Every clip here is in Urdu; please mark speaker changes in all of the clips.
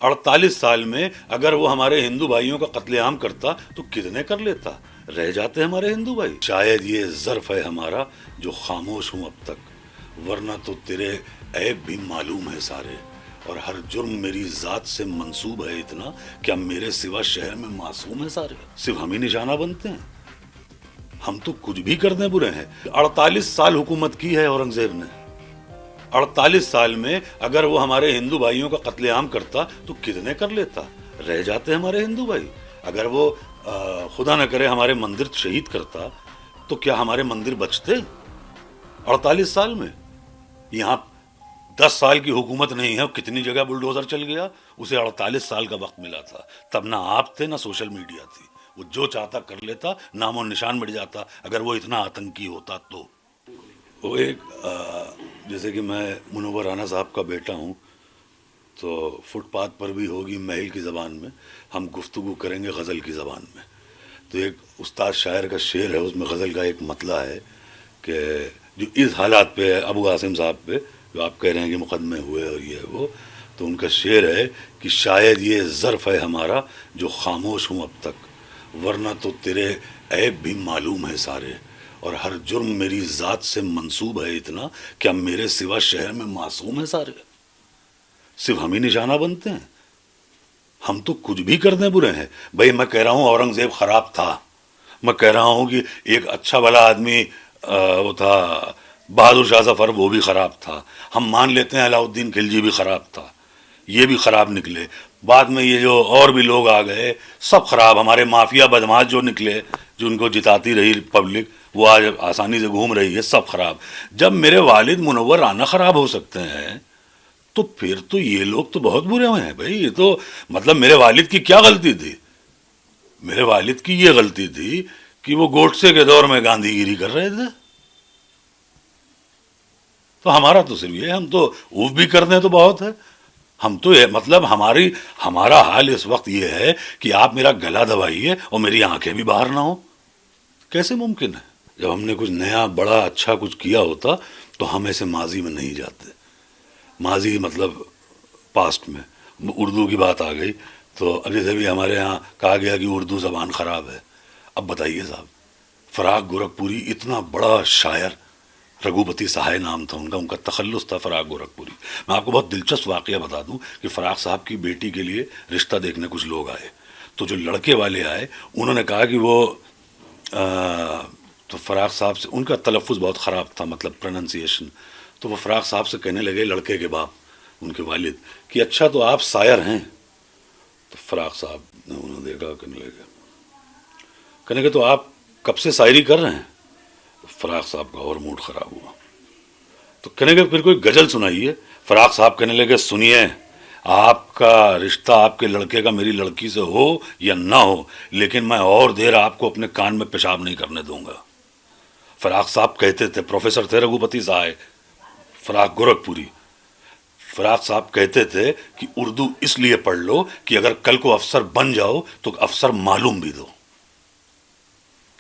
Speaker 1: 48 سال میں اگر وہ ہمارے ہندو بھائیوں کا قتل عام کرتا تو کتنے کر لیتا. رہ جاتے ہمارے ہندو بھائی. شاید یہ ظرف ہے ہمارا جو خاموش ہوں اب تک، ورنہ تو تیرے عیب بھی معلوم ہے سارے، اور ہر جرم میری ذات سے منسوب ہے اتنا، کیا میرے سوا شہر میں معصوم ہے سارے. صرف ہم ہی نشانہ بنتے ہیں، ہم تو کچھ بھی کر دیں برے ہیں. 48 سال حکومت کی ہے اورنگزیب نے. 48 سال میں اگر وہ ہمارے ہندو بھائیوں کا قتل عام کرتا تو کتنے کر لیتا. رہ جاتے ہمارے ہندو بھائی. اگر وہ خدا نہ کرے ہمارے مندر شہید کرتا تو کیا ہمارے مندر بچتے 48 سال میں؟ یہاں 10 سال کی حکومت نہیں ہے، کتنی جگہ بلڈوزر چل گیا. اسے 48 سال کا وقت ملا تھا. تب نہ آپ تھے نہ سوشل میڈیا تھی. وہ جو چاہتا کر لیتا، نام و نشان مٹ جاتا. اگر وہ اتنا آتنکی ہوتا تو وہ ایک جیسے کہ میں منور رانا صاحب کا بیٹا ہوں، تو فٹ پاتھ پر بھی ہوگی محل کی زبان میں، ہم گفتگو کریں گے غزل کی زبان میں. تو ایک استاد شاعر کا شعر ہے، اس میں غزل کا ایک مطلع ہے کہ جو اس حالات پہ ہے ابو عاصم صاحب پہ، جو آپ کہہ رہے ہیں کہ مقدمے ہوئے اور یہ وہ، تو ان کا شعر ہے کہ شاید یہ ظرف ہے ہمارا جو خاموش ہوں اب تک، ورنہ تو تیرے عیب بھی معلوم ہے سارے، اور ہر جرم میری ذات سے منسوب ہے اتنا، کیا میرے سوا شہر میں معصوم ہے سارے. صرف ہم ہی نشانہ بنتے ہیں، ہم تو کچھ بھی کر دیں برے ہیں. بھائی میں کہہ رہا ہوں اورنگزیب خراب تھا، میں کہہ رہا ہوں کہ ایک اچھا بھلا آدمی وہ تھا بہادر شاہ ظفر، وہ بھی خراب تھا. ہم مان لیتے ہیں علاؤ الدین خلجی بھی خراب تھا، یہ بھی خراب نکلے. بعد میں یہ جو اور بھی لوگ آ گئے سب خراب. ہمارے مافیا بدماش جو نکلے، جو ان کو جتاتی رہی پبلک، وہ آج آسانی سے گھوم رہی ہے، سب خراب. جب میرے والد منور رانا خراب ہو سکتے ہیں تو پھر تو یہ لوگ تو بہت برے ہوئے ہیں بھائی. یہ تو مطلب میرے والد کی کیا غلطی تھی؟ میرے والد کی یہ غلطی تھی کہ وہ گوڈسے کے دور میں گاندھی گیری کر رہے تھے. تو ہمارا تو صرف یہ، ہم تو اوف بھی کر دیں تو بہت ہے. ہم تو یہ مطلب ہمارا حال اس وقت یہ ہے کہ آپ میرا گلا دبائیے اور میری آنکھیں بھی باہر نہ ہوں. کیسے ممکن ہے؟ جب ہم نے کچھ نیا بڑا اچھا کچھ کیا ہوتا تو ہم ایسے ماضی میں نہیں جاتے. ماضی مطلب پاسٹ میں. اردو کی بات آ گئی تو اب جیسے بھی ہمارے ہاں کہا گیا کہ اردو زبان خراب ہے. اب بتائیے صاحب، فراق گورکھپوری اتنا بڑا شاعر، رگھوپتی سہائے نام تھا ان کا تخلص تھا فراق گورکھپوری. میں آپ کو بہت دلچسپ واقعہ بتا دوں کہ فراق صاحب کی بیٹی کے لیے رشتہ دیکھنے کچھ لوگ آئے، تو جو لڑکے والے آئے انہوں نے کہا کہ وہ تو فراق صاحب سے ان کا تلفظ بہت خراب تھا، مطلب پروننسیشن. تو وہ فراق صاحب سے کہنے لگے، لڑکے کے باپ ان کے والد، کہ اچھا تو آپ شاعر ہیں؟ تو فراق صاحب نے انہوں نے دیکھا، کہنے لگے تو آپ کب سے شاعری کر رہے ہیں؟ فراق صاحب کا اور موڈ خراب ہوا. تو کہنے لگے پھر کوئی غزل سنائیے. فراق صاحب کہنے لگے سنیے، آپ کا رشتہ آپ کے لڑکے کا میری لڑکی سے ہو یا نہ ہو، لیکن میں اور دیر آپ کو اپنے کان میں پیشاب نہیں کرنے دوں گا. فراق صاحب کہتے تھے، پروفیسر تھے رگھوپتی صاحب فراق گورکھپوری. فراق صاحب کہتے تھے کہ اردو اس لیے پڑھ لو کہ اگر کل کو افسر بن جاؤ تو افسر معلوم بھی دو.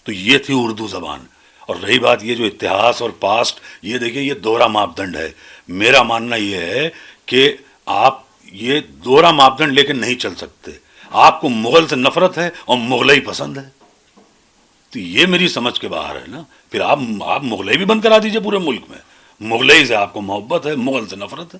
Speaker 1: تو یہ تھی اردو زبان. اور رہی بات یہ جو اتہاس اور پاسٹ، یہ دیکھیں یہ دوہرا ماپدنڈ ہے. میرا ماننا یہ ہے کہ آپ یہ دوہرا ماپدنڈ لے کے نہیں چل سکتے. آپ کو مغل سے نفرت ہے اور مغلئی پسند ہے، تو یہ میری سمجھ کے باہر ہے نا. پھر آپ مغلئی بھی بند کرا دیجئے پورے ملک میں. مغلئی سے آپ کو محبت ہے، مغل سے نفرت ہے.